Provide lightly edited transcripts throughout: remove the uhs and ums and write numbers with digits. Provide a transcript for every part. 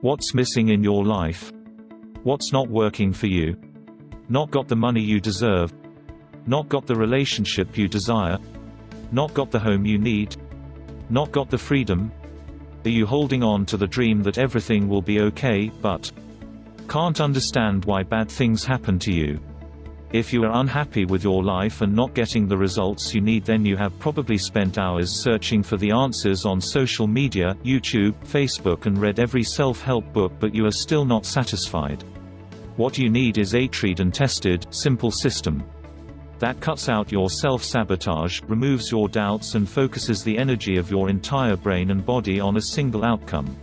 What's missing in your life? What's not working for you? Not got the money you deserve? Not got the relationship you desire? Not got the home you need? Not got the freedom? Are you holding on to the dream that everything will be okay, but can't understand why bad things happen to you? If you are unhappy with your life and not getting the results you need, then you have probably spent hours searching for the answers on social media, YouTube, Facebook, and read every self-help book, but you are still not satisfied. What you need is a tried and tested, simple system that cuts out your self-sabotage, removes your doubts, and focuses the energy of your entire brain and body on a single outcome.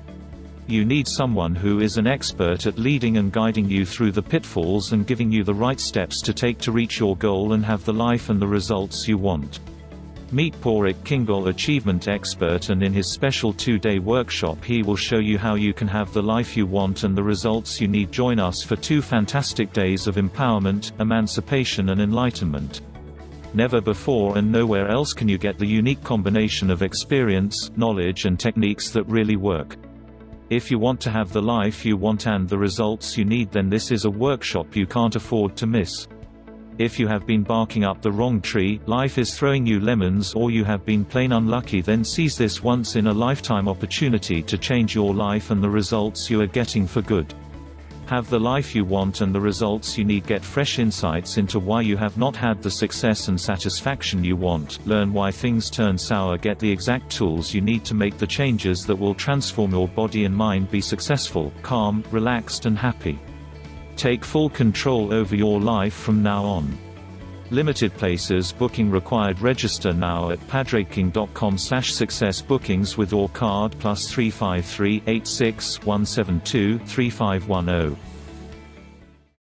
You need someone who is an expert at leading and guiding you through the pitfalls and giving you the right steps to take to reach your goal and have the life and the results you want. Meet Porrick Kingle, achievement expert, and in his special 2-day workshop he will show you how you can have the life you want and the results you need. Join us for 2 fantastic days of empowerment, emancipation, and enlightenment. Never before and nowhere else can you get the unique combination of experience, knowledge, and techniques that really work. If you want to have the life you want and the results you need, then this is a workshop you can't afford to miss. If you have been barking up the wrong tree, life is throwing you lemons, or you have been plain unlucky, then seize this once-in-a-lifetime opportunity to change your life and the results you are getting for good. Have the life you want and the results you need. Get fresh insights into why you have not had the success and satisfaction you want. Learn why things turn sour. Get the exact tools you need to make the changes that will transform your body and mind. Be successful, calm, relaxed, and happy. Take full control over your life from now on. Limited places. Booking required. Register now at padreking.com/success. Bookings with your card +353 86 172 3510.